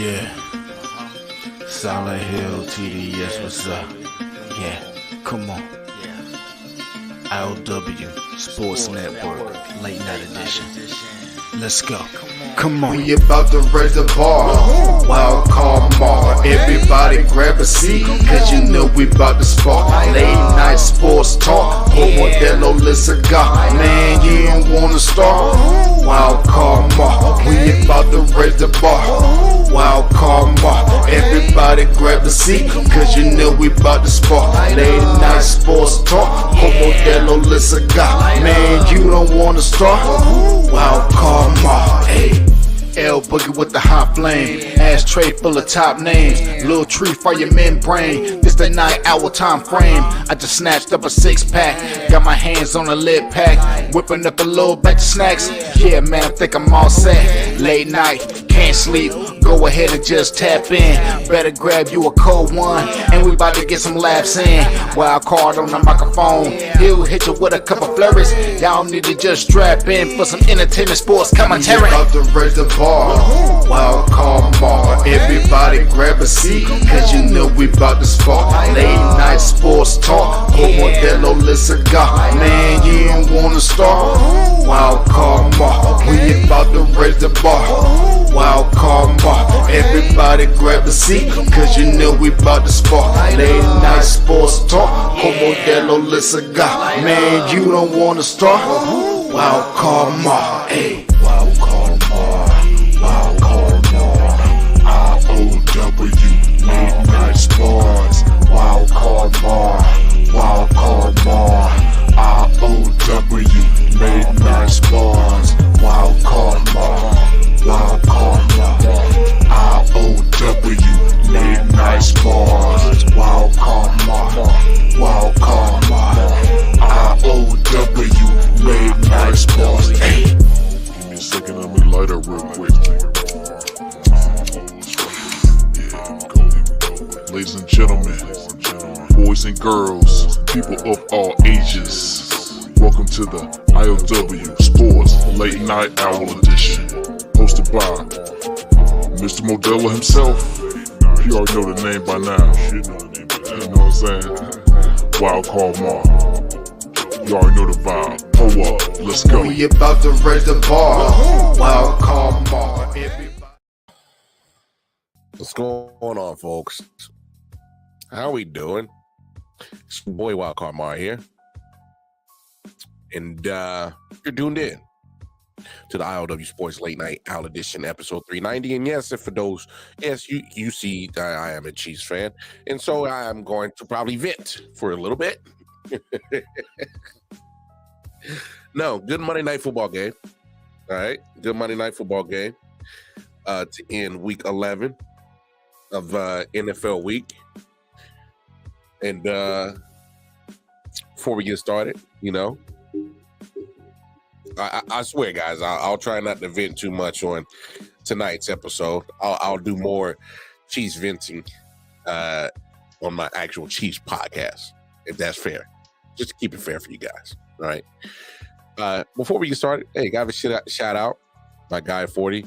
Yeah, Silent Hill TDS, what's up? Yeah, come on. I.O.W. Sports Network, late night edition. Let's go. Come on. We about to raise the bar. Wild card mar. Everybody grab a seat, cause you know we about to spark. Late night sports talk. Modelo Le Cigar. Man, you don't wanna start. Wild card mar. We about to raise the bar. Wild card mar. Everybody grab a seat, cause you know we about to spark. Late night sports talk. Modelo Le Cigar. Man, you don't wanna start. Wild card mar. Hey. L Boogie with the hot flame, ashtray full of top names, little tree for your membrane. This the 9-hour time frame. I just snatched up a 6-pack, got my hands on a lid pack, whipping up a little batch of snacks. Yeah, man, I think I'm all set. Late night, can't sleep. Go ahead and just tap in. Better grab you a cold one, and we about to get some laughs in. Wild card on the microphone, he'll hit you with a couple flurries. Y'all need to just strap in for some entertainment sports commentary. About to raise the bar, wild card mar. Everybody grab a seat, cause you know we about to spark. Late night sports talk, Modelo Le Cigar. Man, you don't wanna start. Wild card mar. We about to raise the bar. Wild card mar. Everybody grab a seat, cause you know we about to spark. Late night sports talk, Modelo Le Cigar. Man, you don't wanna start. Wild card mar. Hey. Wild card mar. Wild card mar. I.O.W. Late night sports. Wild card mar. Wild card mar. I.O.W. Late night sports. Wild card mar. Wild card mar. I.O.W. Late night sports. Wild card mar. Wild card mar. I.O.W. Late night sports. Hey. Give me a second, let me light up real quick. Ladies and gentlemen, boys and girls, people of all ages, welcome to the I.O.W. Sports Late Night Hour Edition, hosted by Mr. Modelo himself. You already know the name by now. You know what I'm saying? Wild Card Mar. You already know the vibe. Pull up, let's go. We about to raise the bar. Wild card mar. What's going on, folks? How we doing? It's your boy Wildcard Mar here. And you're tuned in to the I.O.W. Sports Late Night Hour Edition, episode 390. And yes, if for those, yes, you see, I am a Chiefs fan. And so I am going to probably vent for a little bit. No, good Monday Night Football game. All right, good Monday Night Football game to end week 11 of NFL week. And before we get started, you know, I swear, guys, I'll try not to vent too much on tonight's episode. I'll do more Chiefs venting on my actual Chiefs podcast, if that's fair. Just to keep it fair for you guys, all right? Before we get started, hey, got a shout out, my guy 40,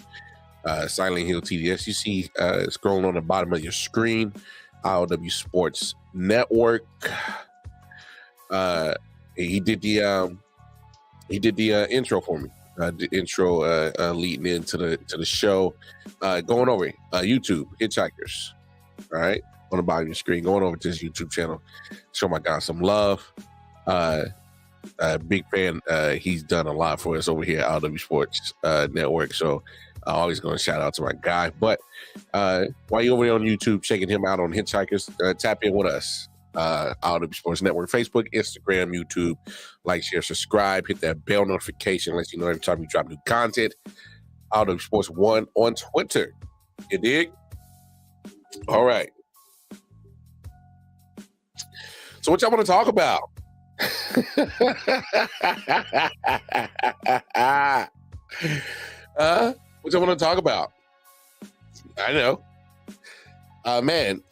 Silent Hill TDS. You see scrolling on the bottom of your screen, I.O.W. Sports Network. He did the intro for me. The intro leading into the show. Going over YouTube, Hitchhikers. All right, on the bottom of your screen, going over to his YouTube channel. Show my guy some love. Big fan. He's done a lot for us over here at I.O.W. Sports Network. So always going to shout out to my guy. But while you're over there on YouTube, checking him out on Hitchhikers, tap in with us. I.O.W. Sports Network, Facebook, Instagram, YouTube. Like, share, subscribe, hit that bell notification, lets you know every time we drop new content. I.O.W. Sports 1 on Twitter. You dig? All right. So what y'all want to talk about? What y'all want to talk about? I know. Man,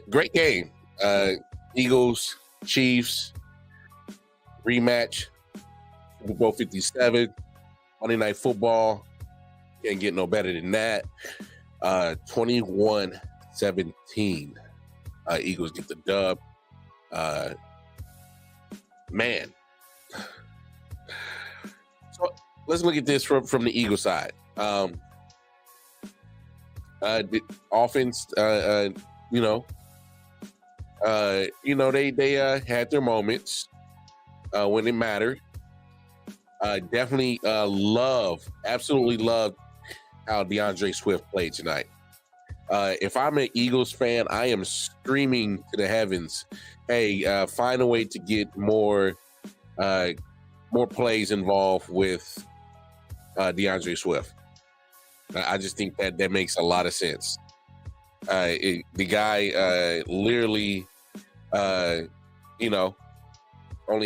great game. Eagles, Chiefs, rematch, Super Bowl 57, Monday Night Football. Can't get no better than that. 21-17. Eagles get the dub. Man. So let's look at this from the Eagle side. The offense, they had their moments when it mattered. Definitely absolutely loved how DeAndre Swift played tonight. If I'm an Eagles fan, I am screaming to the heavens, hey, find a way to get more plays involved with DeAndre Swift. I just think that makes a lot of sense. The guy literally, only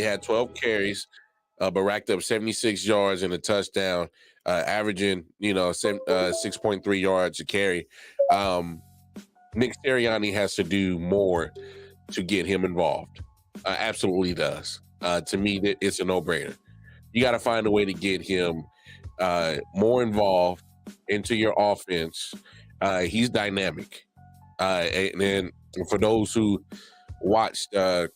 had 12 carries, but racked up 76 yards and a touchdown, averaging, 6.3 yards a carry. Nick Sirianni has to do more to get him involved. Absolutely does. To me, it's a no-brainer. You got to find a way to get him more involved into your offense. He's dynamic. And then for those who watched the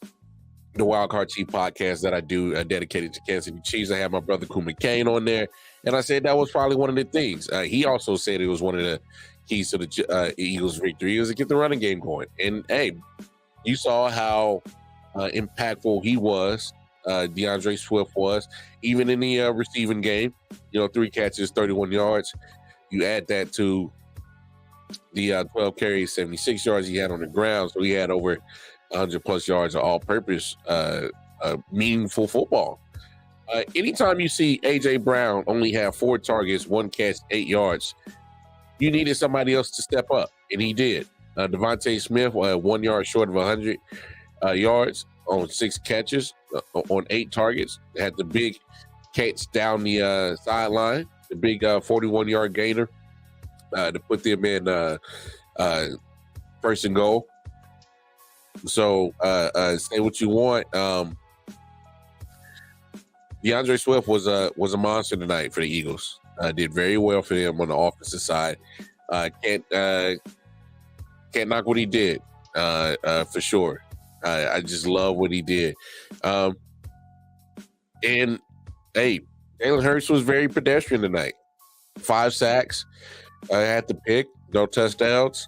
Wild Card Chief podcast that I do dedicated to Kansas City Chiefs, I have my brother Kuma Kane on there, and I said that was probably one of the things. He also said it was one of the keys to the Eagles' victory is to get the running game going. And hey, you saw how impactful he was. DeAndre Swift was, even in the receiving game. 3 catches, 31 yards. You add that to the 12 carries, 76 yards he had on the ground. So he had over 100 plus yards of all-purpose, meaningful football. Anytime you see A.J. Brown only have 4 targets, 1 catch, 8 yards, you needed somebody else to step up, and he did. Devontae Smith, 1 yard short of 100 yards on 6 catches, on 8 targets. They had the big catch down the sideline, the big 41-yard gainer to put them in first and goal. So say what you want. DeAndre Swift was a monster tonight for the Eagles. Did very well for them on the offensive side. Can't knock what he did for sure. I just love what he did. And hey, Jalen Hurts was very pedestrian tonight. 5 sacks, had the pick, no touchdowns.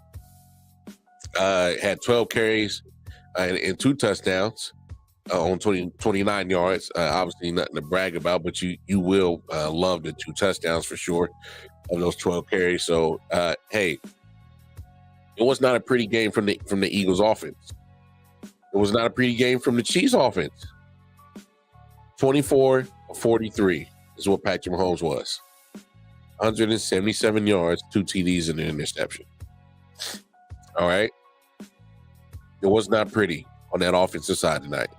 Had 12 carries and 2 touchdowns on 29 yards. Obviously nothing to brag about, but you will love the 2 touchdowns for sure of those 12 carries. So hey, it was not a pretty game from the Eagles offense. It was not a pretty game from the Chiefs offense. 24-43 is what Patrick Mahomes was. 177 yards, 2 TDs and an interception. All right. It was not pretty on that offensive side tonight.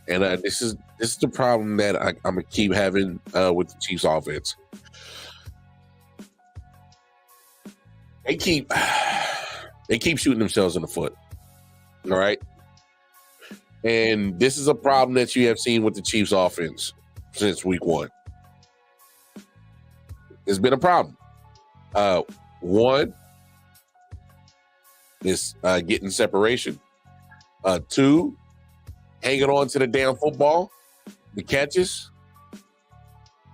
And this is the problem that I'm going to keep having with the Chiefs offense. They keep shooting themselves in the foot. All right. And this is a problem that you have seen with the Chiefs offense since week 1. It's been a problem. 1 is getting separation. 2, hanging on to the damn football, the catches.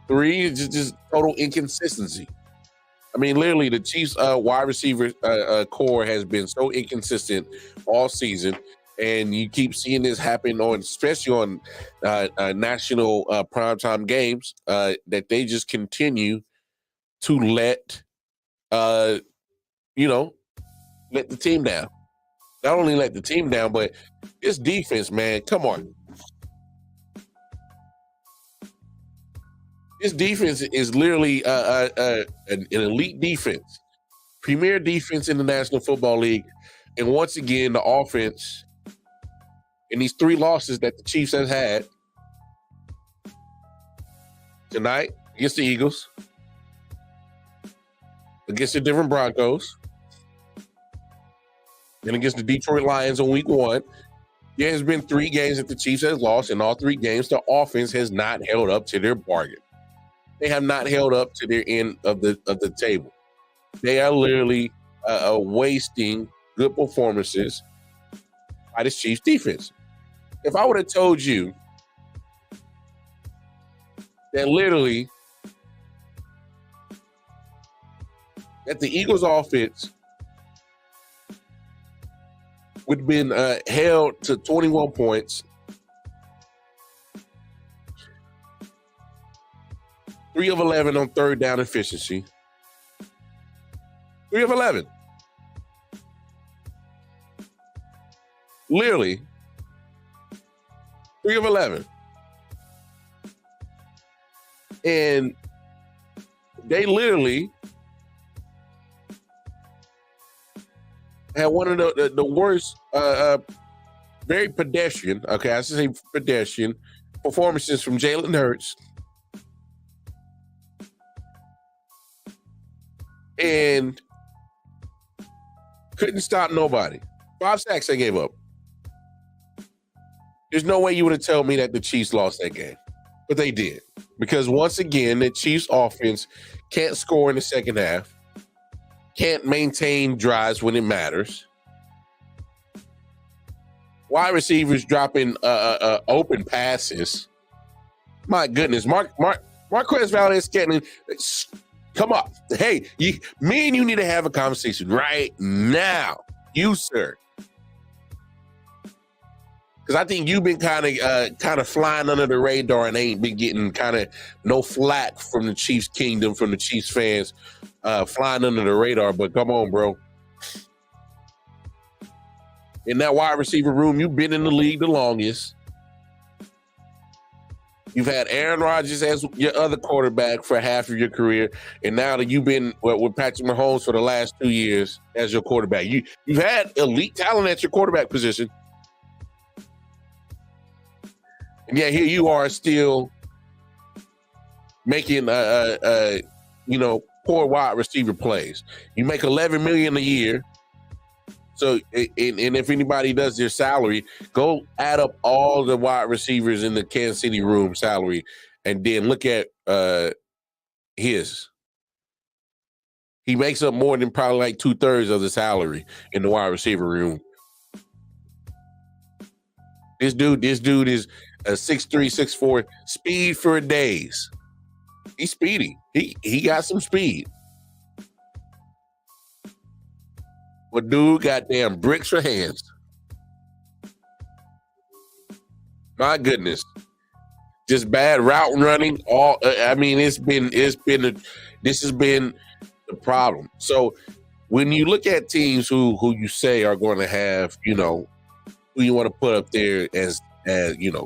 3 is just total inconsistency. I mean, literally, the Chiefs' wide receiver core has been so inconsistent all season. And you keep seeing this happen especially on national primetime games, that they just continue to let the team down. Not only let the team down, but this defense, man, come on. This defense is literally an elite defense, premier defense in the National Football League. And once again, the offense in these 3 losses that the Chiefs has had tonight against the Eagles, against the Denver Broncos, and against the Detroit Lions on week 1, there has been 3 games that the Chiefs has lost. In all 3 games, the offense has not held up to their bargain. They have not held up to their end of the table. They are literally wasting good performances by this Chiefs defense. If I would have told you that literally that the Eagles offense would have been held to 21 points, 3 of 11 on third down efficiency, 3 of 11. Literally, 3 of 11. And they literally had one of the worst, very pedestrian, okay, I should say pedestrian, performances from Jalen Hurts. And couldn't stop nobody. 5 sacks they gave up. There's no way you would have told me that the Chiefs lost that game. But they did. Because once again, the Chiefs offense can't score in the second half, can't maintain drives when it matters. Wide receivers dropping open passes. My goodness. Marquez Valdez-Scantling, come up. Hey, me and you need to have a conversation right now. You, sir. Because I think you've been kind of flying under the radar and ain't been getting kind of no flack from the Chiefs kingdom, from the Chiefs fans, flying under the radar. But come on, bro. In that wide receiver room, you've been in the league the longest. You've had Aaron Rodgers as your other quarterback for half of your career, and now that you've been with Patrick Mahomes for the last 2 years as your quarterback, you've had elite talent at your quarterback position. And yet here you are still making poor wide receiver plays. You make $11 million a year. So, and if anybody does their salary, go add up all the wide receivers in the Kansas City room salary, and then look at his. He makes up more than probably like 2/3 of the salary in the wide receiver room. This dude is a 6'3", 6'4", speed for days. He's speedy. He got some speed. But dude, goddamn bricks for hands. My goodness, just bad route running. This has been the problem. So when you look at teams who you say are going to have, who you want to put up there as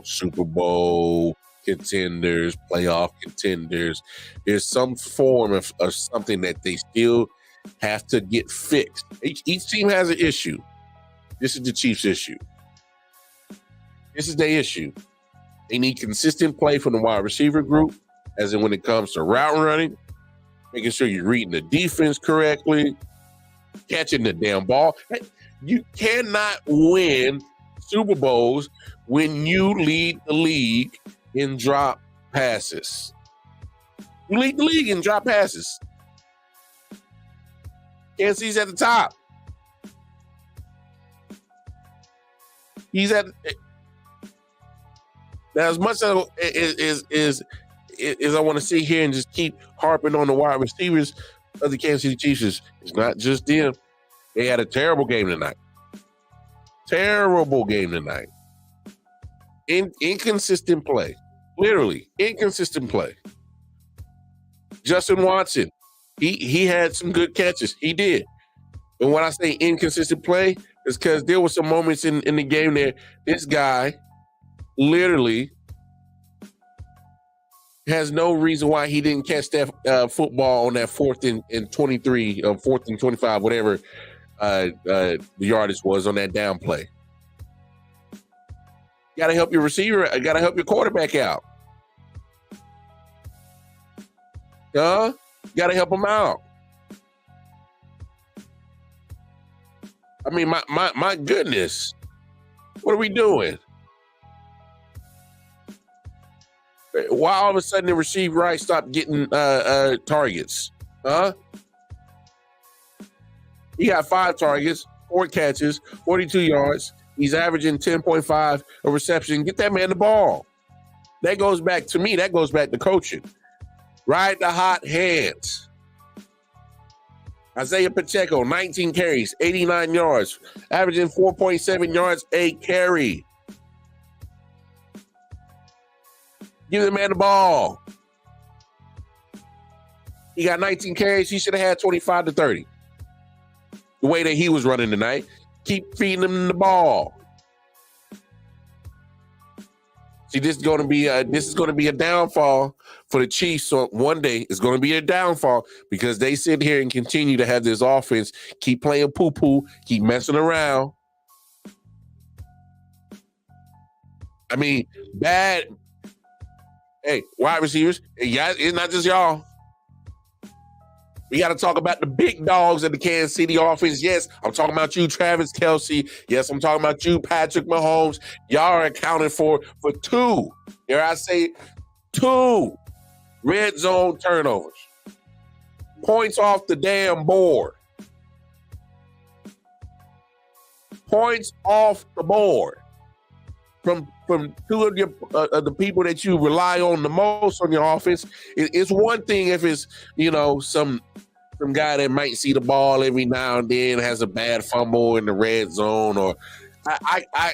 Super Bowl contenders, playoff contenders, there's some form of something that they still have to get fixed. Each team has an issue. This is the Chiefs' issue. This is their issue. They need consistent play from the wide receiver group, as in when it comes to route running, making sure you're reading the defense correctly, catching the damn ball. You cannot win Super Bowls when you lead the league in drop passes. You lead the league in drop passes. Kansas City's at the top. He's at now. As much as I want to sit here and just keep harping on the wide receivers of the Kansas City Chiefs, it's not just them. They had a terrible game tonight. Terrible game tonight. Inconsistent play. Literally inconsistent play. Justin Watson, he had some good catches. He did. And when I say inconsistent play, it's because there were some moments in the game there. This guy literally has no reason why he didn't catch that football on that 4th and 23, 4th and 25, whatever the yardage was on that down play. You got to help your receiver. You got to help your quarterback out. You got to help him out. I mean, my goodness. What are we doing? Why all of a sudden the receiver right stopped getting targets? He got 5 targets, 4 catches, 42 yards. He's averaging 10.5 a reception. Get that man the ball. That goes back to me. That goes back to coaching. Ride the hot hands. Isaiah Pacheco, 19 carries, 89 yards, averaging 4.7 yards a carry. Give the man the ball. He got 19 carries. He should have had 25 to 30. The way that he was running tonight. Keep feeding him the ball. See, this is going to be a downfall for the Chiefs. So one day it's going to be a downfall because they sit here and continue to have this offense, keep playing poo-poo, keep messing around. I mean, bad. Hey, wide receivers, yeah, it's not just y'all. We got to talk about the big dogs of the Kansas City offense. Yes, I'm talking about you, Travis Kelce. Yes, I'm talking about you, Patrick Mahomes. Y'all are accounted for 2, dare I say 2 red zone turnovers. Points off the damn board. Points off the board. From 2 of the people that you rely on the most on your offense. It's one thing if it's, some guy that might see the ball every now and then, has a bad fumble in the red zone, or I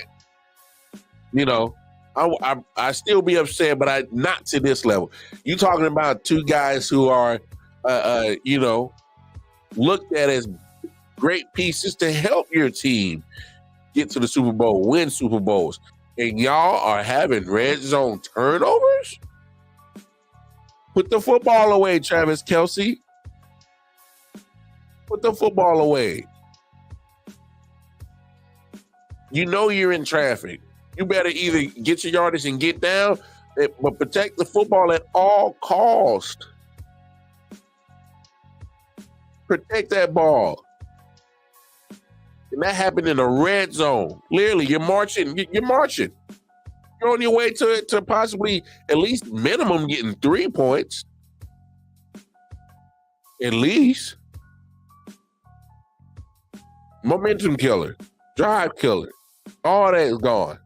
still be upset, but not to this level. You talking about 2 guys who are looked at as great pieces to help your team get to the Super Bowl, win Super Bowls. And y'all are having red zone turnovers? Put the football away, Travis Kelce. Put the football away. You know you're in traffic. You better either get your yardage and get down, but protect the football at all costs. Protect that ball. And that happened in a red zone. Clearly, you're marching. You're marching. You're on your way to possibly at least minimum getting 3 points. At least. Momentum killer. Drive killer. All that is gone.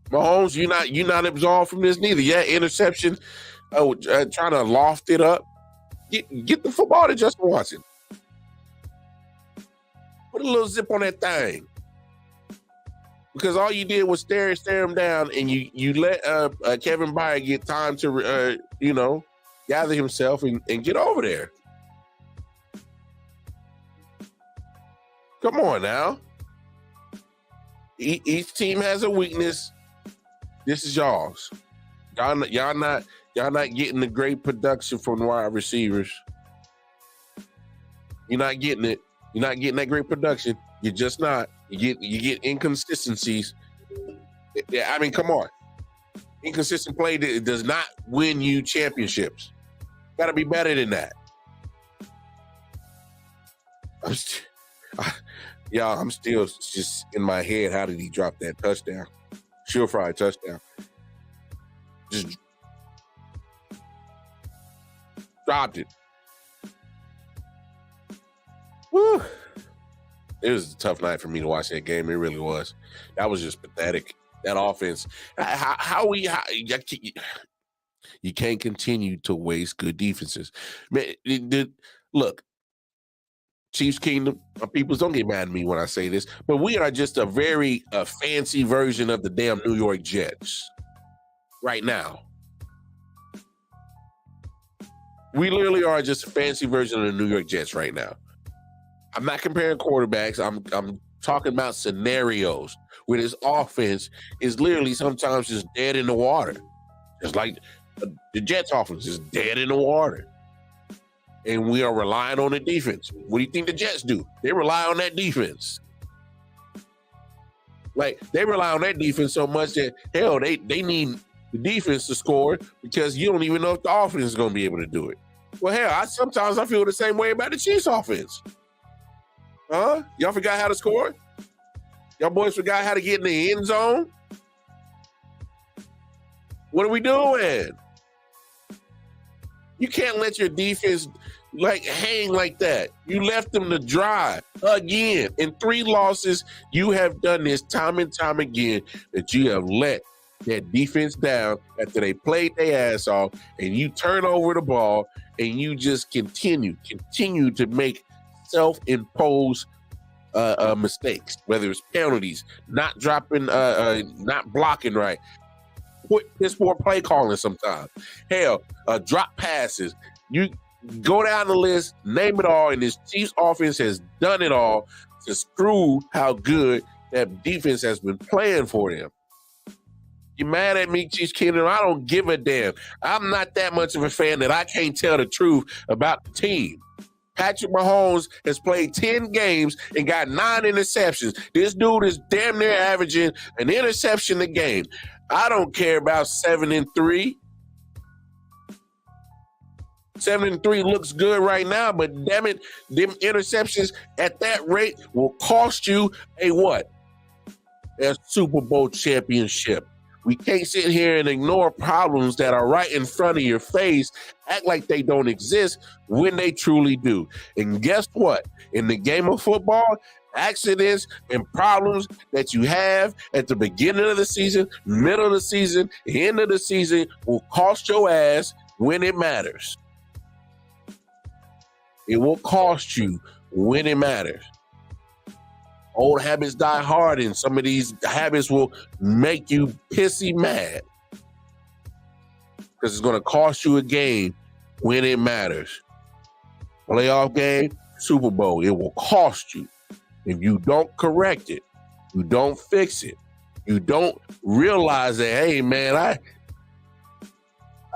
Mahomes, you're not absolved from this neither. Yeah, interception. Trying to loft it up. Get the football to Justin Watson. Put a little zip on that thing. Because all you did was stare him down, and you let Kevin Byard get time to, gather himself and get over there. Come on now. Each team has a weakness. This is y'all's. Y'all not getting the great production from the wide receivers. You're not getting it. You're not getting that great production. You're just not. You get inconsistencies. I mean, come on. Inconsistent play does not win you championships. Got to be better than that. I'm still just in my head. How did he drop that touchdown? Surefire touchdown. Just dropped it. Woo. It was a tough night for me to watch that game. It really was. That was just pathetic. That offense. You can't continue to waste good defenses. Man, look, Chiefs Kingdom, people don't get mad at me when I say this, but we are just a very fancy version of the damn New York Jets right now. We literally are just a fancy version of the New York Jets right now. I'm not comparing quarterbacks. I'm talking about scenarios where this offense is literally sometimes just dead in the water. Just like the Jets offense is dead in the water. And we are relying on the defense. What do you think the Jets do? They rely on that defense. Like, they rely on that defense so much that, hell, they need the defense to score because you don't even know if the offense is going to be able to do it. Well, hell, sometimes I feel the same way about the Chiefs offense. Huh? Y'all forgot how to score? Y'all boys forgot how to get in the end zone? What are we doing? You can't let your defense like hang like that. You left them to dry again. In 3 losses, you have done this time and time again that you have let that defense down after they played their ass off, and you turn over the ball and you just continue to make self-imposed mistakes, whether it's penalties, not dropping, not blocking right, piss poor play calling sometimes. Hell, drop passes. You go down the list, name it all, and this Chiefs offense has done it all to screw how good that defense has been playing for them. You mad at me, Chiefs Kingdom? I don't give a damn. I'm not that much of a fan that I can't tell the truth about the team. Patrick Mahomes has played 10 games and got 9 interceptions. This dude is damn near averaging an interception a game. I don't care about 7-3. 7-3 looks good right now, but damn it, them interceptions at that rate will cost you a what? A Super Bowl championship. We can't sit here and ignore problems that are right in front of your face, act like they don't exist when they truly do. And guess what? In the game of football, accidents and problems that you have at the beginning of the season, middle of the season, end of the season will cost your ass when it matters. It will cost you when it matters. Old habits die hard, and some of these habits will make you pissy mad because it's going to cost you a game when it matters. Playoff game, Super Bowl, it will cost you. If you don't correct it, you don't fix it, you don't realize that, hey, man,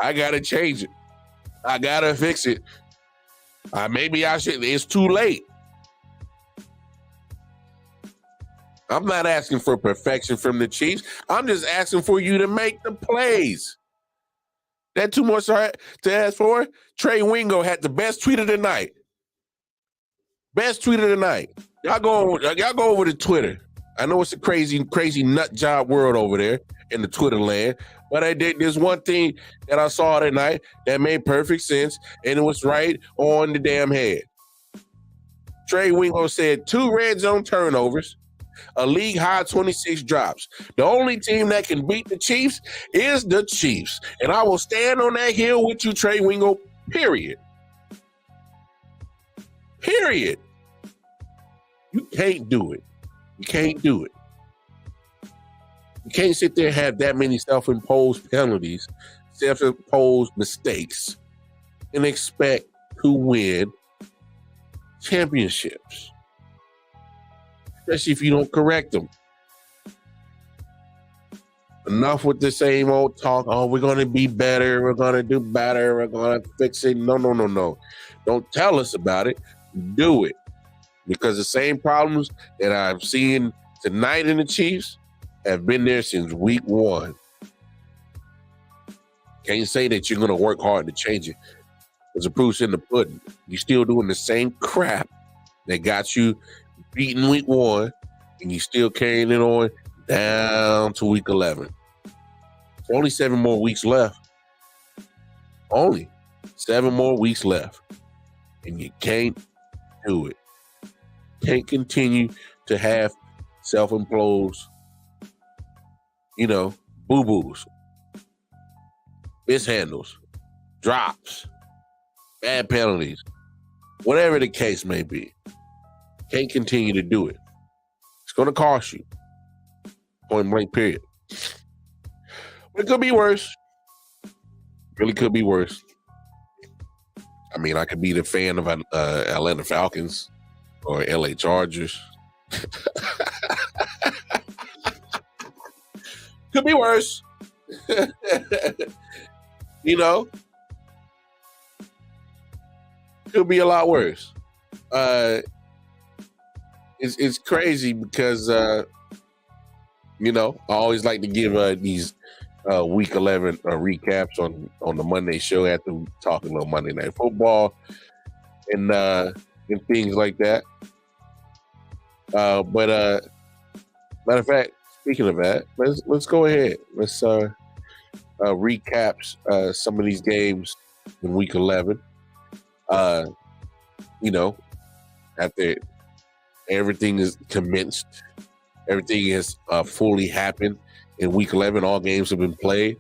I got to change it. I got to fix it. Maybe I should. It's too late. I'm not asking for perfection from the Chiefs. I'm just asking for you to make the plays. That too much to ask for? Trey Wingo had the best tweet of the night. Best tweet of the night. Y'all go over to Twitter. I know it's a crazy nut job world over there in the Twitter land, but there's one thing that I saw tonight that made perfect sense, and it was right on the damn head. Trey Wingo said 2 red zone turnovers, a league high 26 drops. The only team that can beat the Chiefs is the Chiefs. And I will stand on that hill with you, Trey Wingo, period. Period. You can't do it. You can't do it. You can't sit there and have that many self-imposed penalties, self-imposed mistakes, and expect to win championships. Especially if you don't correct them. Enough with the same old talk. Oh, we're going to be better. We're going to do better. We're going to fix it. No. Don't tell us about it. Do it. Because the same problems that I've seen tonight in the Chiefs have been there since week 1. Can't say that you're going to work hard to change it. There's a proof's in the pudding. You're still doing the same crap that got you beaten week 1, and you still carrying it on down to week 11. There's only 7 more weeks left. Only 7 more weeks left. And you can't do it. Can't continue to have self-imposed, boo-boos, mishandles, drops, bad penalties, whatever the case may be. Can't continue to do it. It's going to cost you. Point blank, period. But it could be worse. Really could be worse. I mean, I could be the fan of Atlanta Falcons or LA Chargers. Could be worse. Could be a lot worse. It's crazy because I always like to give these week 11 recaps on the Monday show after we talk a little Monday Night Football and things like that. But matter of fact, speaking of that, let's go ahead. Let's recap some of these games in week 11. after everything is commenced, everything has fully happened in Week 11. All games have been played.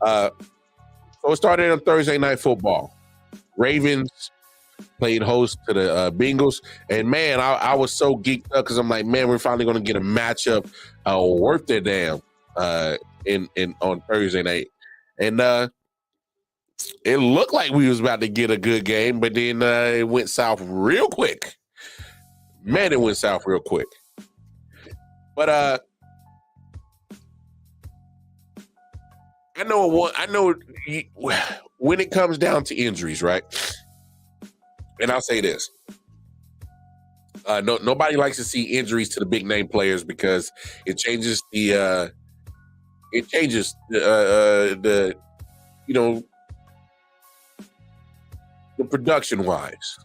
So it started on Thursday Night Football. Ravens played host to the Bengals, and man, I was so geeked up because I'm like, man, we're finally going to get a matchup worth their damn in on Thursday night, and it looked like we was about to get a good game, but then it went south real quick. Man, it went south real quick. But I know when it comes down to injuries, right? And I'll say this: nobody likes to see injuries to the big name players because it changes the the production wise,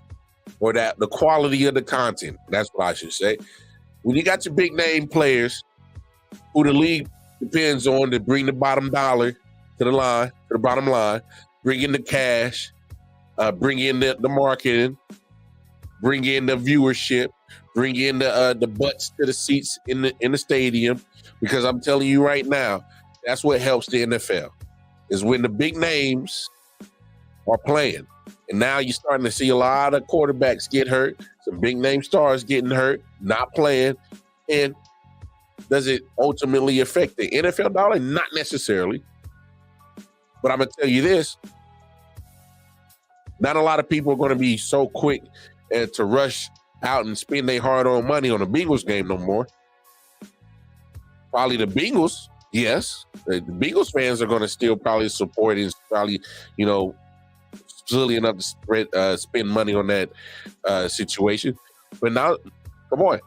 or that the quality of the content. That's what I should say. When you got your big name players who the league depends on to bring the bottom dollar to the bottom line, bring in the cash, bring in the marketing, bring in the viewership, bring in the butts to the seats in the stadium. Because I'm telling you right now, that's what helps the NFL, is when the big names are playing. And now you're starting to see a lot of quarterbacks get hurt, some big name stars getting hurt, not playing. And does it ultimately affect the NFL dollar? Not necessarily. But I'm going to tell you this. Not a lot of people are going to be so quick to rush out and spend their hard-earned money on a Bengals game no more. Probably the Bengals, yes. The Bengals fans are going to still probably support and probably, silly enough to spend money on that situation. But now, come on.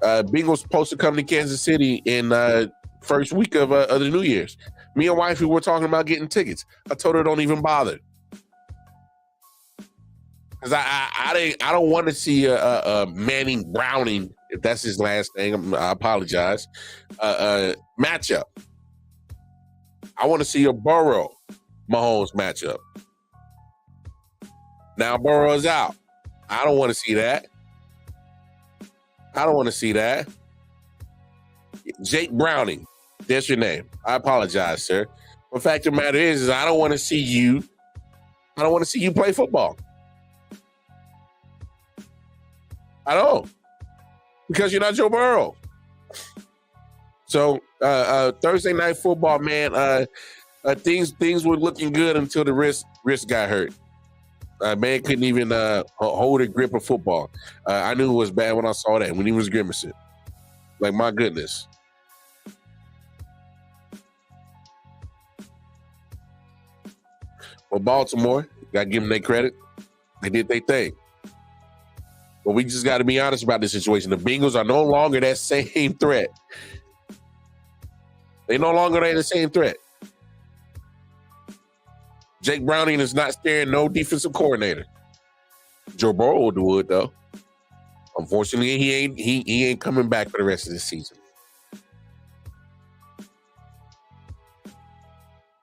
Bengals supposed to come to Kansas City in first week of the New Year's. Me and wifey were talking about getting tickets. I told her don't even bother. Because I don't want to see a Manning Browning, if that's his last name, I apologize, matchup. I want to see a Burrow Mahomes matchup. Now Burrow's out. I don't want to see that. Jake Browning, that's your name. I apologize, sir. The fact of the matter is I don't want to see you. I don't want to see you play football. I don't. Because you're not Joe Burrow. So Thursday Night Football, man, things were looking good until the wrist got hurt. Man couldn't even hold a grip of football. I knew it was bad when I saw that, when he was grimacing. Like, my goodness. Well, Baltimore, got to give them their credit. They did their thing. But we just got to be honest about this situation. The Bengals are no longer that same threat. They no longer are the same threat. Jake Browning is not scaring no defensive coordinator. Joe Burrow will do it, though. Unfortunately, he ain't coming back for the rest of the season.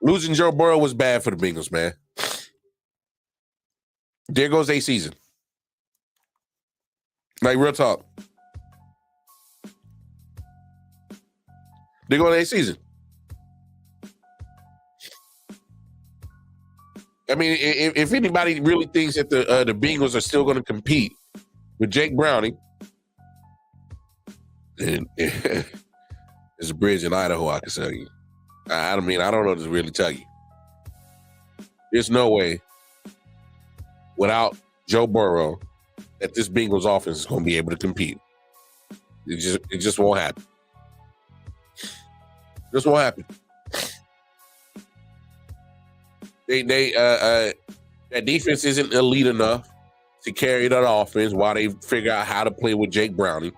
Losing Joe Burrow was bad for the Bengals, man. There goes a season. Like, real talk. There goes a season. I mean, if anybody really thinks that the Bengals are still going to compete with Jake Browning, then there's a bridge in Idaho, I can tell you. I don't know what to really tell you. There's no way without Joe Burrow that this Bengals offense is going to be able to compete. It just won't happen. Just won't happen. That defense isn't elite enough to carry that offense while they figure out how to play with Jake Browning.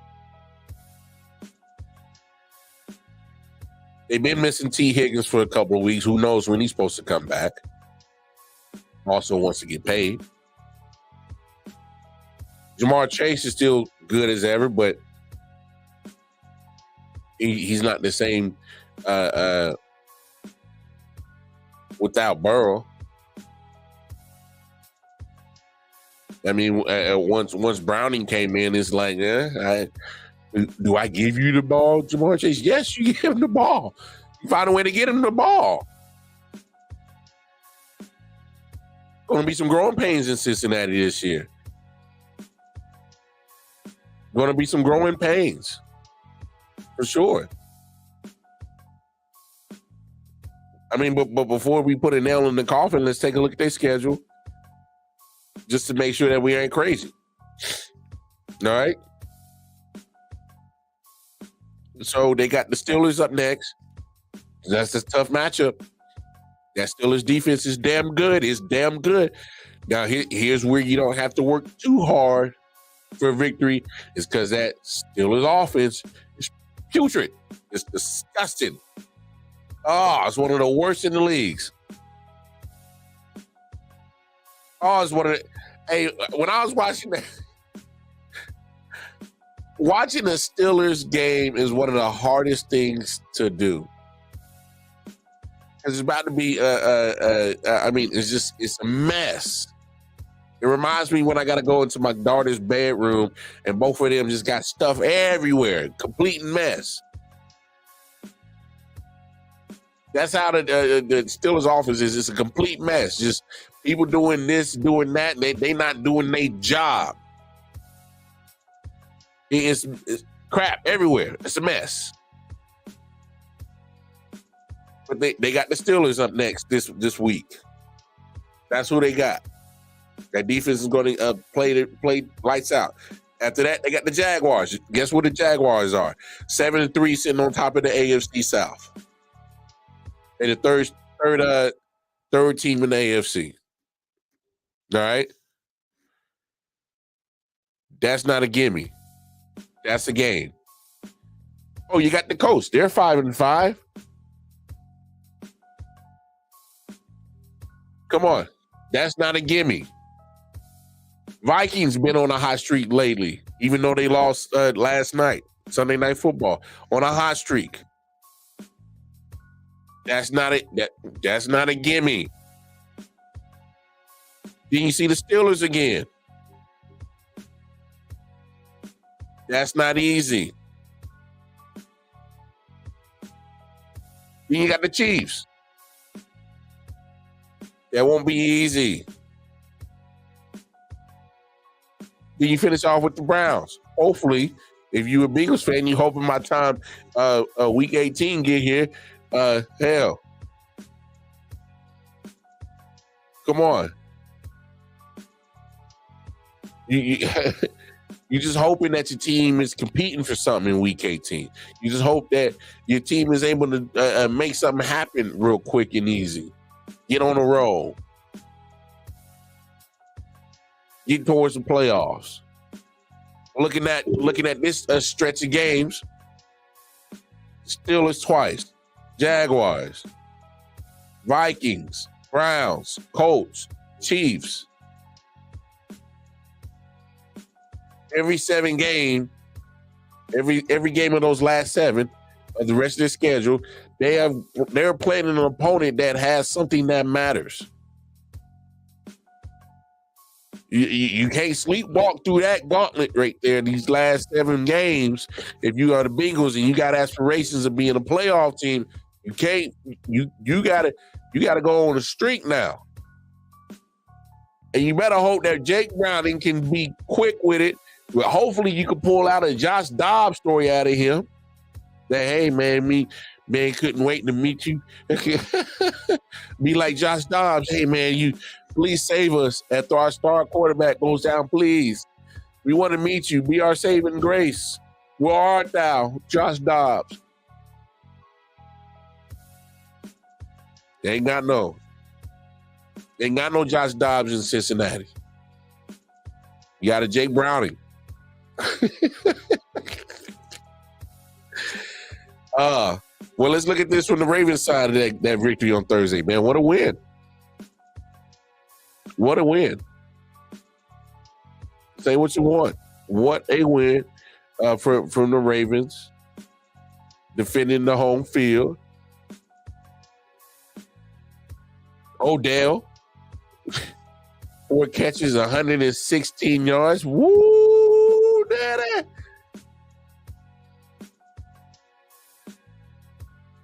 They've been missing T. Higgins for a couple of weeks. Who knows when he's supposed to come back? Also wants to get paid. Jamar Chase is still good as ever, but he's not the same without Burrow. I mean, once Browning came in, it's like, do I give you the ball, Jamar Chase? Yes, you give him the ball. You find a way to get him the ball. Going to be some growing pains in Cincinnati this year. Going to be some growing pains for sure. I mean, but before we put a nail in the coffin, let's take a look at their schedule just to make sure that we ain't crazy. All right. So they got the Steelers up next. That's a tough matchup. That Steelers defense is damn good. It's damn good. Now, here's where you don't have to work too hard for a victory. Is because that Steelers offense is putrid. It's disgusting. Oh, it's one of the worst in the leagues. Oh, it's one of the... Hey, when I was watching that... Watching a Steelers game is one of the hardest things to do. It's about to be, I mean, it's a mess. It reminds me when I got to go into my daughter's bedroom and both of them just got stuff everywhere. Complete mess. That's how the Steelers office is. It's a complete mess. Just people doing this, doing that. They not doing their job. It's crap everywhere. It's a mess. But they got the Steelers up next this week. That's who they got. That defense is going to play lights out. After that, they got the Jaguars. Guess what the Jaguars are? 7-3, sitting on top of the AFC South. They're the third team in the AFC. All right? That's not a gimme. That's a game. Oh, you got the Coast. They're 5-5. Come on. That's not a gimme. Vikings been on a hot streak lately, even though they lost last night, Sunday Night Football, on a hot streak. That's not that's not a gimme. Then you see the Steelers again. That's not easy. Then you got the Chiefs. That won't be easy. Then you finish off with the Browns. Hopefully, if you're a Bengals fan, you hoping my time week 18 get here. Hell. Come on. You you're just hoping that your team is competing for something in week 18. You just hope that your team is able to make something happen real quick and easy. Get on a roll. Get towards the playoffs. Looking at this stretch of games, Steelers twice, Jaguars, Vikings, Browns, Colts, Chiefs. Every game of those last 7 of the rest of their schedule, they're playing an opponent that has something that matters. You can't sleepwalk through that gauntlet right there. These last 7 games, if you are the Bengals and you got aspirations of being a playoff team, you can't. You gotta go on a streak now, and you better hope that Jake Browning can be quick with it. Well, hopefully you can pull out a Josh Dobbs story out of him. That, hey man, couldn't wait to meet you. Be like Josh Dobbs. Hey man, you please save us after our star quarterback goes down, please. We want to meet you. Be our saving grace. Where art thou, Josh Dobbs? They ain't got no Josh Dobbs in Cincinnati. You got a Jake Browning. Well, let's look at this from the Ravens side of that victory on Thursday, man. What a win. What a win. Say what you want. What a win from the Ravens defending the home field. Odell. 4 catches, 116 yards. Woo, daddy.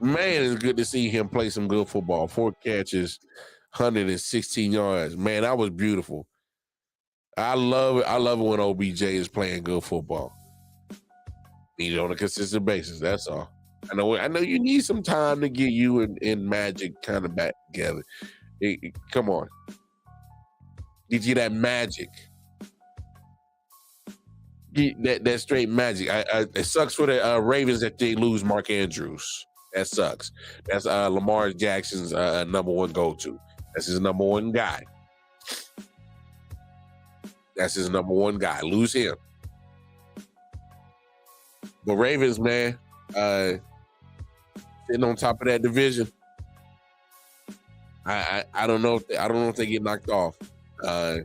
Man, it's good to see him play some good football. 4 catches, 116 yards. Man, that was beautiful. I love it. I love it when OBJ is playing good football. Need it on a consistent basis. That's all. I know you need some time to get you and Magic kind of back together. Come on. Get you that magic. Get that straight magic. It sucks for the Ravens that they lose Mark Andrews. That sucks. That's Lamar Jackson's number one go-to. That's his number one guy. That's his number one guy. Lose him. The Ravens, man, sitting on top of that division. I don't know if they get knocked off. I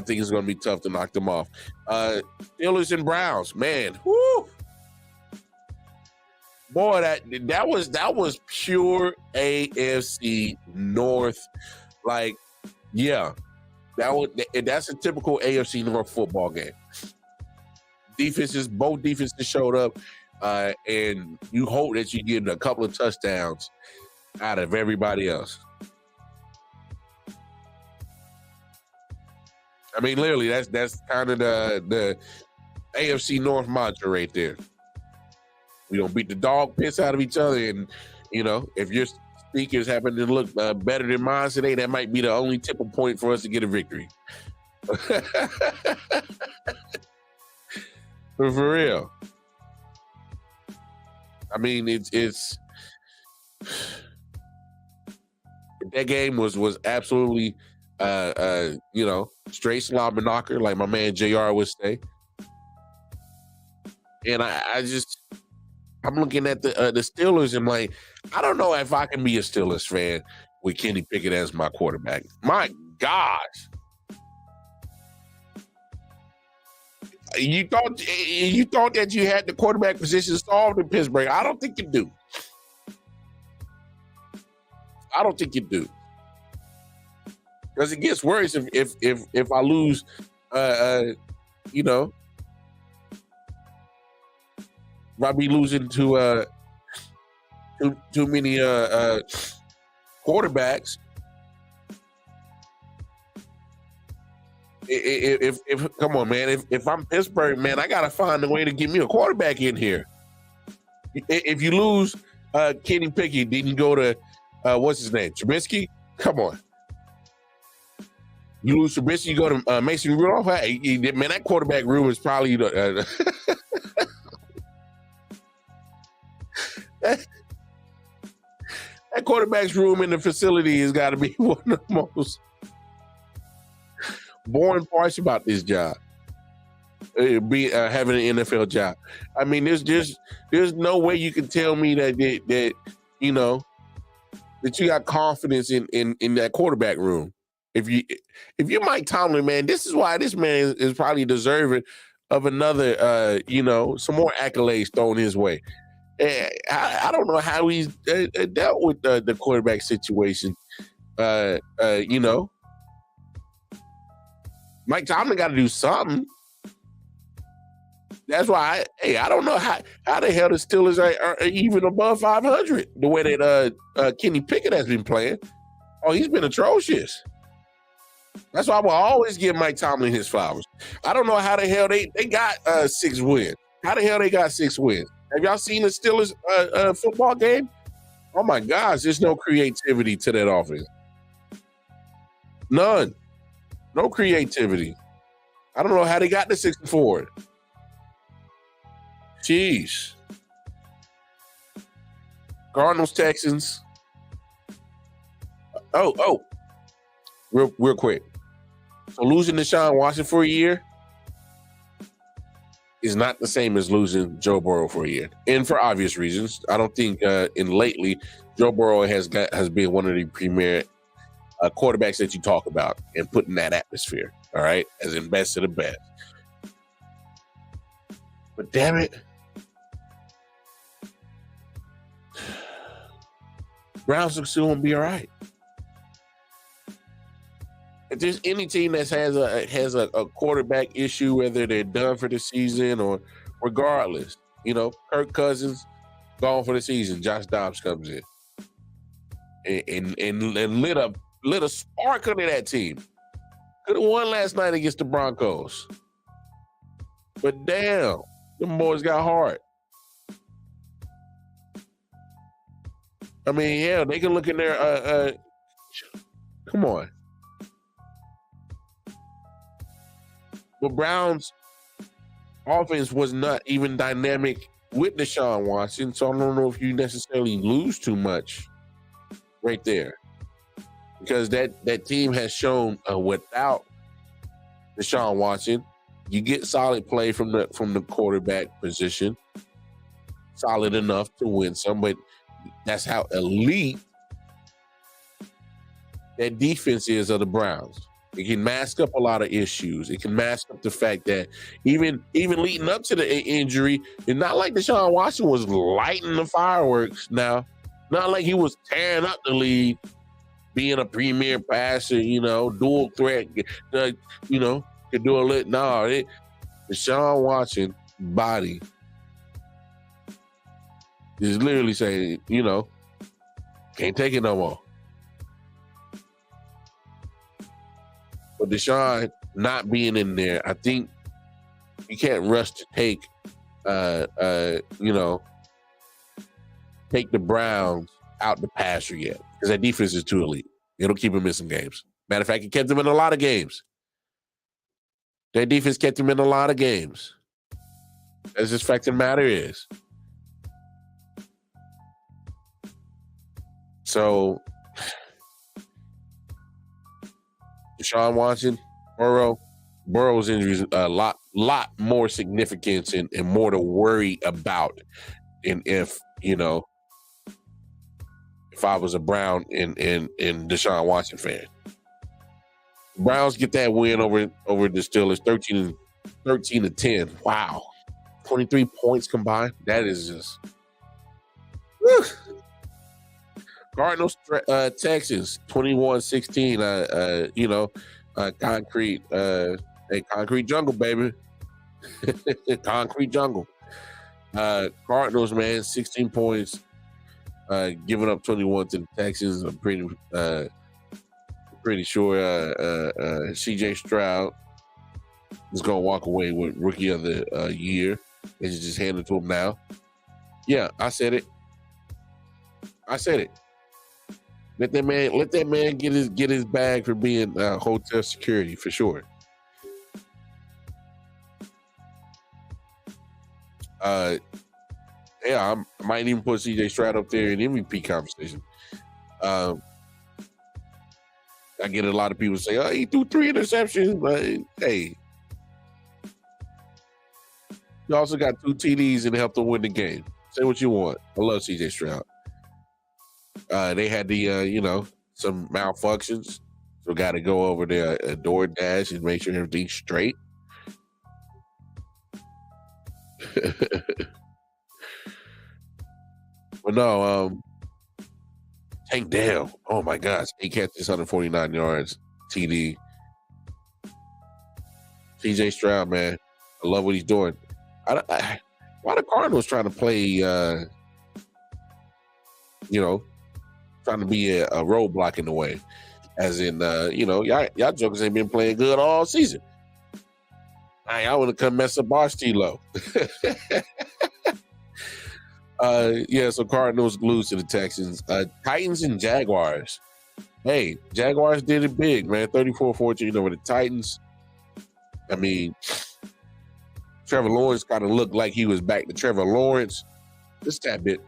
think it's going to be tough to knock them off. Steelers and Browns, man, whoo! Boy, that was pure AFC North. Like, yeah, that's a typical AFC North football game. Both defenses showed up, and you hope that you get a couple of touchdowns out of everybody else. I mean, literally, that's kind of the AFC North mantra right there. We don't beat the dog piss out of each other, and if your speakers happen to look better than mine today, that might be the only tipping point for us to get a victory. For real. I mean, it's that game was absolutely straight slobber knocker, like my man JR would say. And I'm looking at the Steelers and like, I don't know if I can be a Steelers fan with Kenny Pickett as my quarterback. My gosh. You thought that you had the quarterback position solved in Pittsburgh. I don't think you do. Because it gets worse if I lose if I be losing to too many quarterbacks. If come on, man, if I'm Pittsburgh, man, I gotta find a way to get me a quarterback in here. If you lose Kenny Pickett, then you go to what's his name, Trubisky. Come on, you lose Trubisky, you go to Mason Rudolph. Hey, man, that quarterback room is probably that quarterback's room in the facility has got to be one of the most boring parts about this job. Having an NFL job. I mean, there's no way you can tell me that you got confidence in that quarterback room. If you're Mike Tomlin, man, this is why this man is probably deserving of another some more accolades thrown his way. I don't know how he's dealt with the quarterback situation. Mike Tomlin got to do something. That's why I don't know how the hell the Steelers are even above 500 the way that Kenny Pickett has been playing. Oh, he's been atrocious. That's why I will always give Mike Tomlin his flowers. I don't know how the hell they got 6 wins. How the hell they got 6 wins? Have y'all seen the Steelers football game? Oh my gosh, there's no creativity to that offense. None. No creativity. I don't know how they got the 6-4. Jeez. Cardinals, Texans. Oh. Real quick. So losing Deshaun Watson for a year is not the same as losing Joe Burrow for a year. And for obvious reasons. I don't think lately Joe Burrow has been one of the premier quarterbacks that you talk about and put in that atmosphere, all right, as in best of the best. But damn it, Browns are still gonna be all right. if there's any team that has a quarterback issue, whether they're done for the season or regardless, Kirk Cousins gone for the season. Josh Dobbs comes in and lit a spark under that team. Could have won last night against the Broncos, but damn, them boys got hard. I mean, yeah, they can look in there. Come on. But Brown's offense was not even dynamic with Deshaun Watson, so I don't know if you necessarily lose too much right there, because that team has shown without Deshaun Watson, you get solid play from the quarterback position, solid enough to win some, but that's how elite that defense is of the Browns. It can mask up a lot of issues. It can mask up the fact that even leading up to the injury, it's not like Deshaun Watson was lighting the fireworks now. Not like he was tearing up the league, being a premier passer, dual threat, could do a lit. No, Deshaun Watson body is literally saying, can't take it no more. But Deshaun not being in there, I think you can't rush to take the Browns out the pasture yet, because that defense is too elite. It'll keep them missing games. Matter of fact, it kept them in a lot of games. That defense kept them in a lot of games. That's just fact of the matter is. So, Deshaun Watson, Burrow's injuries a lot more significance and more to worry about. And if I was a Brown and Deshaun Watson fan, Browns get that win over the Steelers, 13-10. Wow, 23 points combined. That is just. Whew. Cardinals, Texans, 21-16. Concrete jungle, baby. Concrete jungle. Cardinals, man, 16 points, giving up 21 to the Texans. I'm pretty sure C.J. Stroud is going to walk away with Rookie of the Year. It's just handed to him now. Yeah, I said it. Let that man get his bag for being hotel security for sure. I might even put CJ Stroud up there in MVP conversation. I get a lot of people say, "Oh, he threw 3 interceptions," but hey, he also got 2 TDs and helped them win the game. Say what you want. I love CJ Stroud. They had the some malfunctions, so got to go over there DoorDash and make sure everything's straight. But no, Tank Dell. Oh my gosh, he catches 149 yards, TD. CJ Stroud, man, I love what he's doing. Why the Cardinals trying to play? Trying to be a roadblock in the way, as in, y'all jokers ain't been playing good all season. Y'all want to come mess up our T-Lo. So Cardinals lose to the Texans. Titans and Jaguars. Hey, Jaguars did it big, man. 34-14 over the Titans. I mean, Trevor Lawrence kind of looked like he was back to Trevor Lawrence. Just that bit.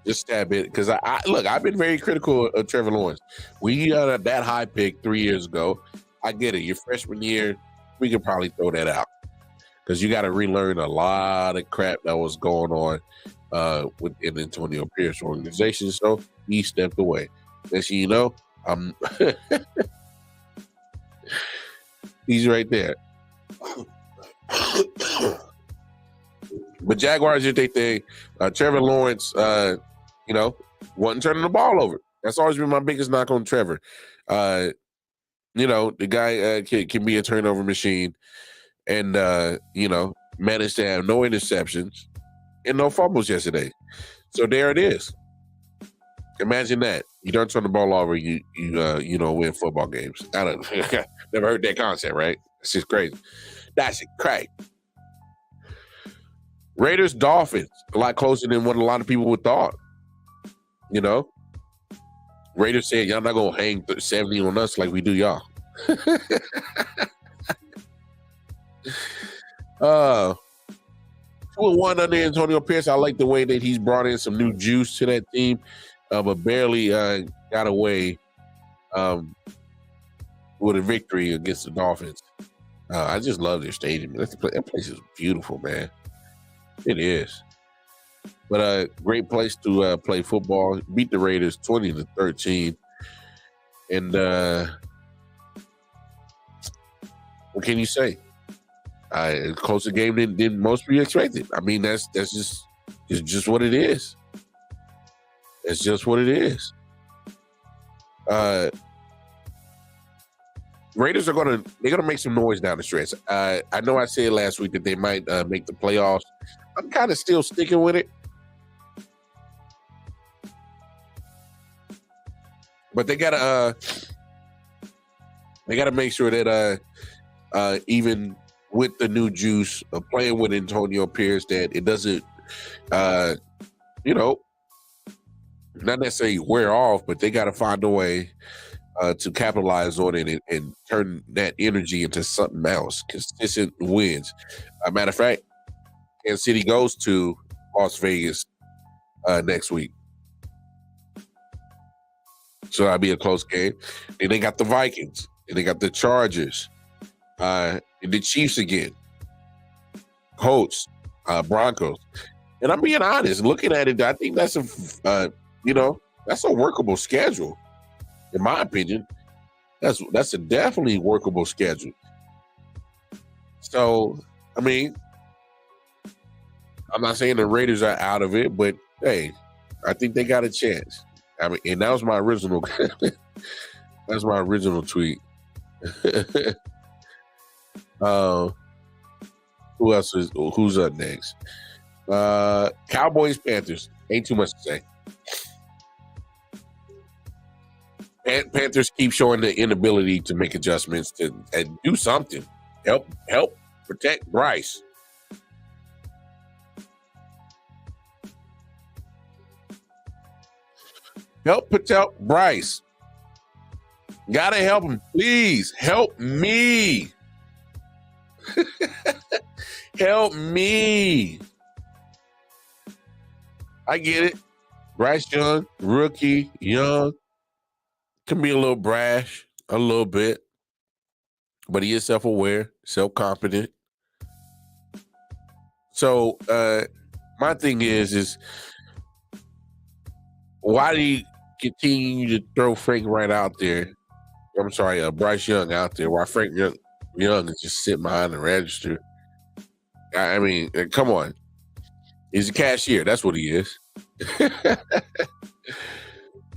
Because I've been very critical of Trevor Lawrence. We got that high pick 3 years ago. I get it. Your freshman year, we could probably throw that out, because you got to relearn a lot of crap that was going on within Antonio Pierce organization. So he stepped away. Next thing you know, he's right there. But Jaguars did their thing. Trevor Lawrence, wasn't turning the ball over. That's always been my biggest knock on Trevor. You know, the guy can be a turnover machine and, you know, managed to have no interceptions and no fumbles yesterday. So there it is. Imagine that. You don't turn the ball over, you win football games. I don't never heard that concept, right? It's just crazy. That's crazy. Raiders Dolphins, a lot closer than what a lot of people would thought. You know? Raiders said y'all not gonna hang 70 on us like we do y'all. 2-1 under Antonio Pierce. I like the way that he's brought in some new juice to that team, but barely got away with a victory against the Dolphins. I just love their stadium. That place is beautiful, man. It is. But a great place to play football. Beat the Raiders 20-13. And what can you say? A closer game than most people expected. I mean, that's just what it is. It's just what it is. Raiders they're gonna make some noise down the stretch. I know I said last week that they might make the playoffs. I'm kind of still sticking with it. But they gotta make sure that even with the new juice of playing with Antonio Pierce, that it doesn't not necessarily wear off, but they gotta find a way to capitalize on it and turn that energy into something else. Consistent wins. Matter of fact, Kansas City goes to Las Vegas next week. So that'll be a close game. And they got the Vikings. And they got the Chargers. And the Chiefs again. Colts. Broncos. And I'm being honest, looking at it, I think that's a workable schedule. In my opinion. That's a definitely workable schedule. So, I mean, I'm not saying the Raiders are out of it, but hey, I think they got a chance. I mean, and that was my original. That's my original tweet. Who's up next? Cowboys, Panthers. Ain't too much to say. Panthers keep showing the inability to make adjustments and do something. Help protect Bryce. Help protect Bryce. Gotta help him. Please help me. Help me. I get it. Bryce Young, rookie, young. Can be a little brash, a little bit. But he is self-aware, self-confident. So my thing is why do you continue to throw Frank Wright out there? I'm sorry, Bryce Young out there. Why Frank Young is just sitting behind the register? I mean, come on. He's a cashier. That's what he is.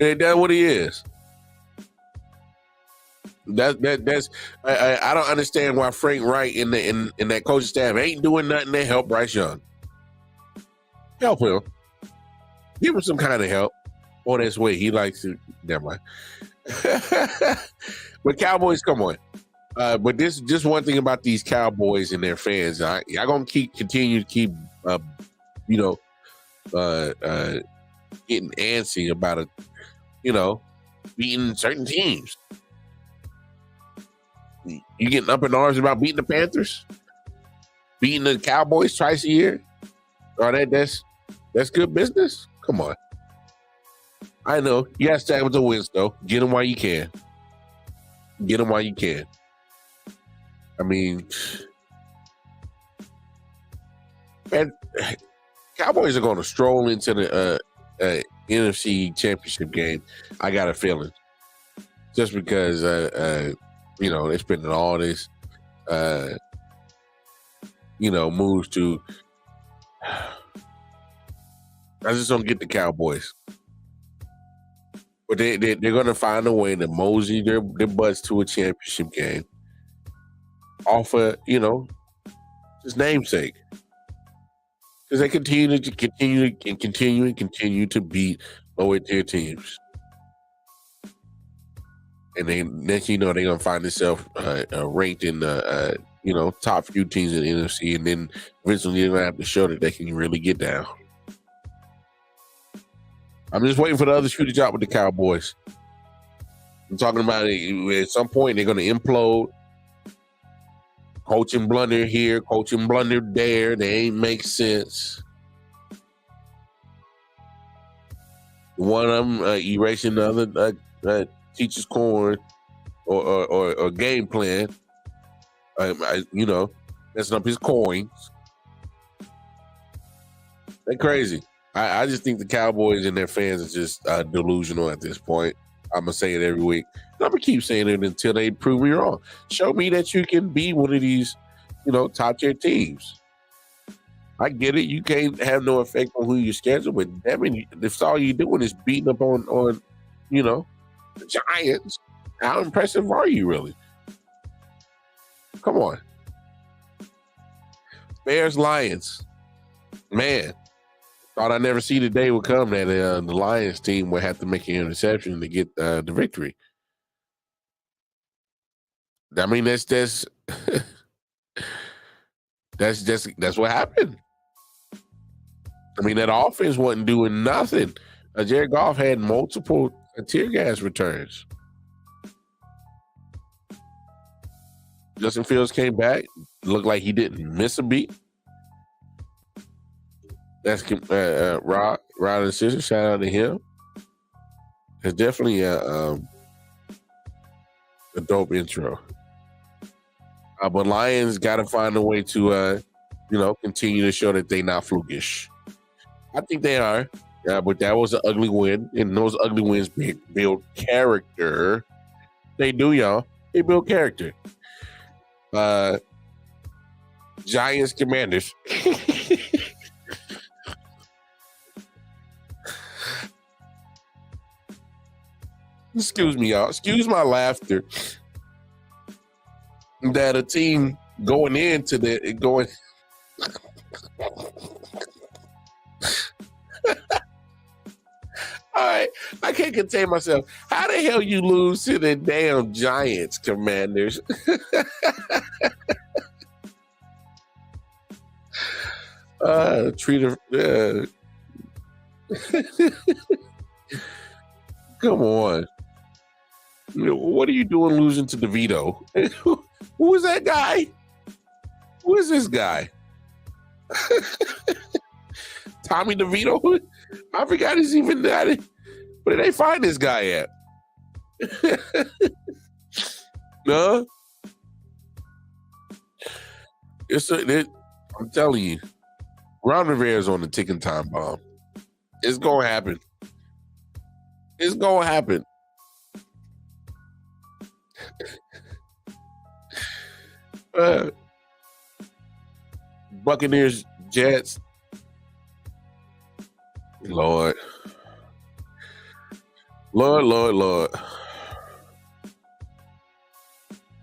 Ain't that what he is? That's I don't understand why Frank Wright in that coaching staff ain't doing nothing to help Bryce Young. Help him. Give him some kind of help. On his way, he likes to. Never mind. But Cowboys, come on. But this just one thing about these Cowboys and their fans. Y'all gonna continue to keep, getting antsy about beating certain teams. You getting up in arms about beating the Panthers, beating the Cowboys twice a year. Oh, that's good business. Come on. I know. You got to stack with the wins, though. Get them while you can. Get them while you can. I mean, man, Cowboys are going to stroll into the NFC Championship game. I got a feeling. Just because, they're spending all this, moves to. I just don't get the Cowboys. But they're going to find a way to mosey their butts to a championship game off of, his namesake. Because they continue to beat lower tier teams. And then next they're going to find themselves ranked in the, top few teams in the NFC. And then eventually they're going to have to show that they can really get down. I'm just waiting for the other shoe to drop with the Cowboys. I'm talking about it. At some point, they're going to implode. Coaching blunder here, coaching blunder there. They ain't make sense. One of them erasing the other teacher's corn or game plan. Messing up his coins. They're crazy. I just think the Cowboys and their fans are just delusional at this point. I'm going to say it every week. And I'm going to keep saying it until they prove me wrong. Show me that you can be one of these, top-tier teams. I get it. You can't have no effect on who you schedule, but damn it, if all you're doing is beating up on the Giants, how impressive are you really? Come on. Bears, Lions. Man. Thought I'd never see the day would come that the Lions team would have to make an interception to get the victory. I mean, that's what happened. I mean, that offense wasn't doing nothing. Jared Goff had multiple tear gas returns. Justin Fields came back, looked like he didn't miss a beat. That's Rod and Sister. Shout out to him. It's definitely a dope intro. But Lions got to find a way to, continue to show that they not flukish. I think they are. But that was an ugly win, and those ugly wins build character. They do, y'all. They build character. Giants, Commanders. Excuse me, y'all. Excuse my laughter. That a team going into the going. All right, I can't contain myself. How the hell you lose to the damn Giants, Commanders? Come on. What are you doing losing to DeVito? Who is that guy? Who is this guy? Tommy DeVito? I forgot he's even that. Where did they find this guy at? No? I'm telling you, Ron Rivera's on the ticking time bomb. It's going to happen. It's going to happen. Buccaneers, Jets. Lord.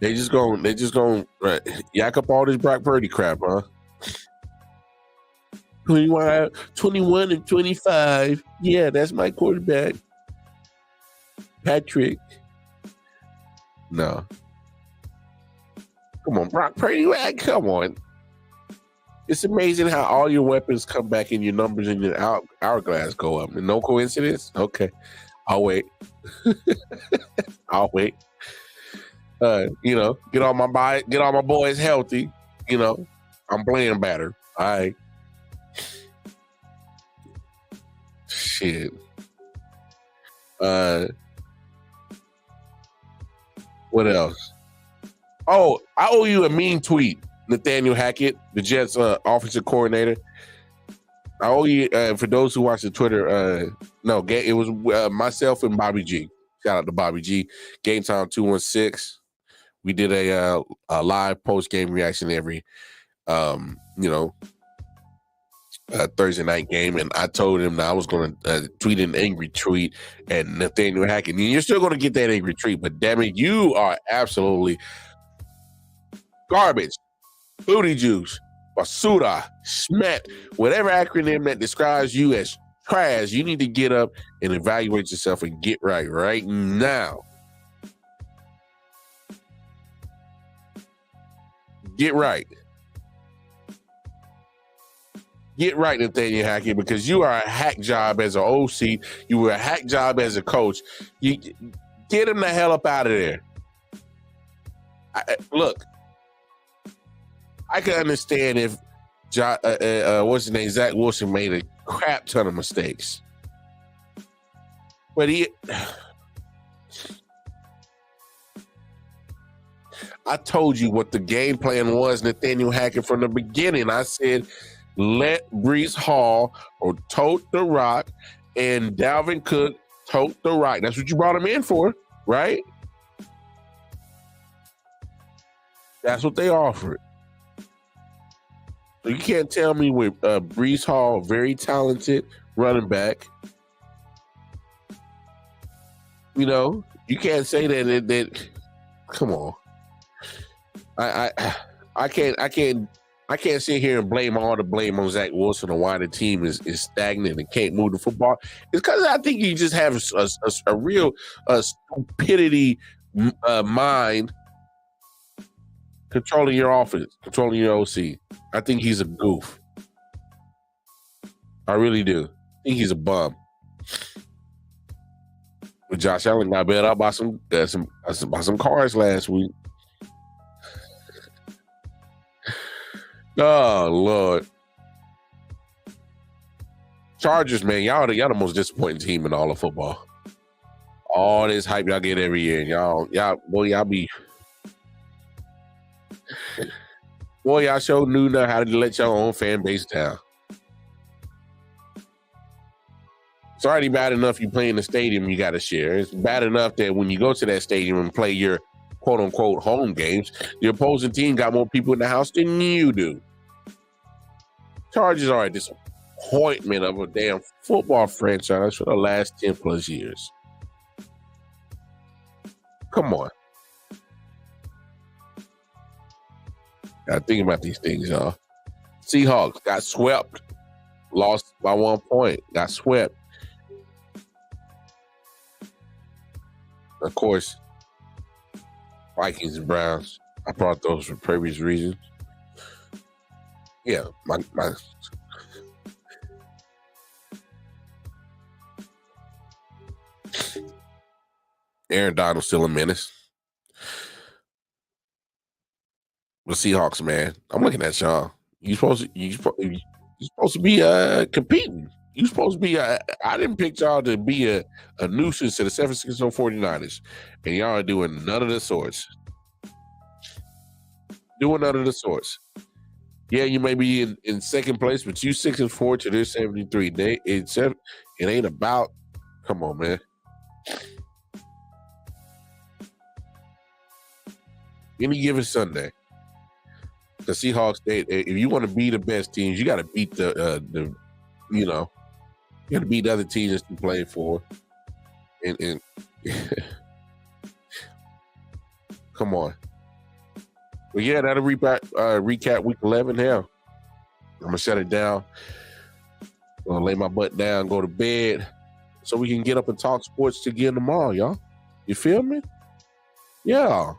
They just going yak up all this Brock Purdy crap, huh? 21 and 25. Yeah, that's my quarterback. Patrick. No. Come on, Brock Purdy. Come on. It's amazing how all your weapons come back and your numbers in your hourglass go up. No coincidence? Okay. I'll wait. I'll wait. Get all my boys healthy. I'm playing better. All right. Shit. What else? Oh, I owe you a mean tweet, Nathaniel Hackett, the Jets offensive coordinator. I owe you, for those who watch the Twitter, it was myself and Bobby G. Shout out to Bobby G. Game Time 216. We did a live post-game reaction every, Thursday night game, and I told him that I was going to tweet an angry tweet at Nathaniel Hackett. And you're still going to get that angry tweet, but damn it, you are absolutely garbage, booty juice, basura, schmet, whatever acronym that describes you as trash. You need to get up and evaluate yourself and get right now. Get right. Get right, Nathaniel Hackett, because you are a hack job as an OC. You were a hack job as a coach. You get him the hell up out of there. Look, I can understand if what's his name, Zach Wilson made a crap ton of mistakes, but I told you what the game plan was, Nathaniel Hackett, from the beginning. I said, let Breece Hall or tote the rock and Dalvin Cook tote the rock. That's what you brought him in for, right? That's what they offered. So you can't tell me with Breece Hall, very talented running back. You know, you can't say that. Come on. I can't sit here and blame all the blame on Zach Wilson or why the team is stagnant and can't move the football. It's because I think you just have a real stupidity mind controlling your offense, controlling your OC. I think he's a goof. I really do. I think he's a bum. But Josh Allen got bet up by some cars last week. Oh, Lord. Chargers, man, y'all the most disappointing team in all of football. All this hype y'all get every year, and y'all be... Boy, y'all sure knew how to let your own fan base down. It's already bad enough you play in the stadium you got to share. It's bad enough that when you go to that stadium and play your quote-unquote home games, the opposing team got more people in the house than you do. Chargers are a disappointment of a damn football franchise for the last 10 plus years. Come on. Gotta think about these things, y'all. Seahawks got swept. Lost by 1 point. Got swept. Of course, Vikings and Browns. I brought those for previous reasons. Yeah, my Aaron Donald's still a menace. The Seahawks, man. I'm looking at y'all. You supposed to be competing. You supposed to be. I didn't pick y'all to be a nuisance to the San Francisco 49ers, and y'all are doing none of the sorts. Doing none of the sorts. Yeah, you may be in second place, but you 6-4 to their 73. It ain't about. Come on, man. Any given Sunday, the Seahawks. If you want to be the best teams, you got to beat the you got to beat the other teams that you play for. And come on. But yeah, that'll recap week 11. Hell, I'm gonna shut it down. I'm gonna lay my butt down, go to bed, so we can get up and talk sports again tomorrow, y'all. You feel me? Yeah.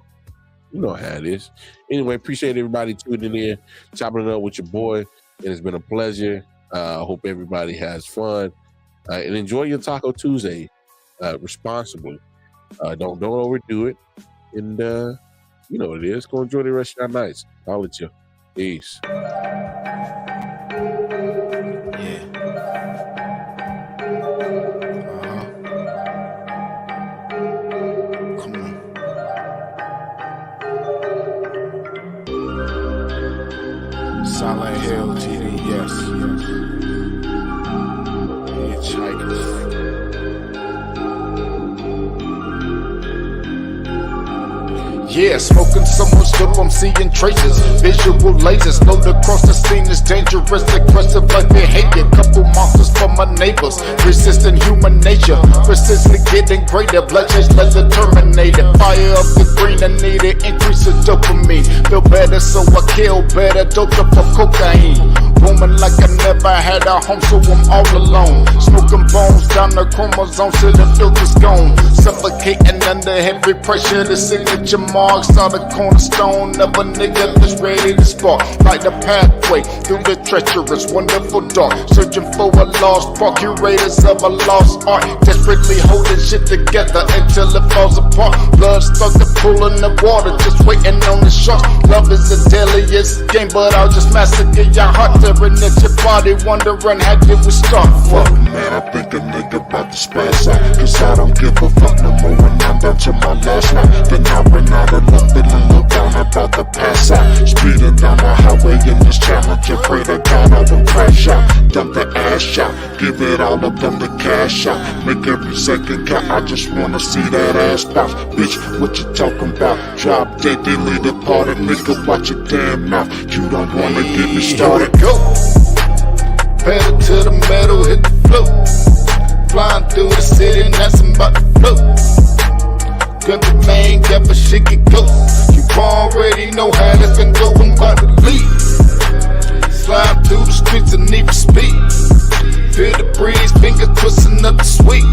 You know how it is. Anyway, appreciate everybody tuning in, chopping it up with your boy. It has been a pleasure. I hope everybody has fun and enjoy your Taco Tuesday responsibly. Don't overdo it, and you know what it is. Go enjoy the rest of your nights. I'll let you. Peace. Silent Hill TD, yes. Hitchhikers. Yeah, smoking so much dope, I'm seeing traces. Visual lasers load across the scene is dangerous, aggressive like behavior. Couple monsters for my neighbors, resisting human nature, persistently getting greater. Bloodshed like the Terminator. Fire up the green, I need it, increase the dopamine. Feel better, so I kill better. Doped up for cocaine. Booming like I never had a home, so I'm all alone. Smoking bones down the chromosome till the filter's gone. Suffocating under heavy pressure, the signature marks are the cornerstone of a nigga that's ready to spark. Like the pathway through the treacherous, wonderful dark. Searching for a lost spark, curators of a lost art. Desperately holding shit together until it falls apart. Blood stuck to pool in the water, just waiting on the sharks. Love is the deadliest game, but I'll just massacre your heart. Tearing at your body, wondering how did we start? Fuck man, I think a nigga about to spaz out, cause I don't give a fuck no more when I'm down to my last night. Then I ran out of luck, feeling look down, about to pass out. Speeding down the highway in this challenge, pray to God I don't crash out. Dump the ash out, give it all up, dump the cash out. Make every second count, I just wanna see that ass bounce. Bitch, what you talking about? Drop dead, they lead the party, nigga, watch your damn mouth. You don't wanna get me started. Go. Pedal to the metal, hit the floor. Flying through the city, and that's about to float. Grab the main, grab a shit, get go. You already know how this can go, I'm about to leave. Slide through the streets and need for speed. Feel the breeze, finger twisting up the sweet.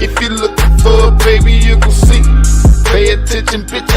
If you're looking for a baby, you gon' see. Pay attention, bitch,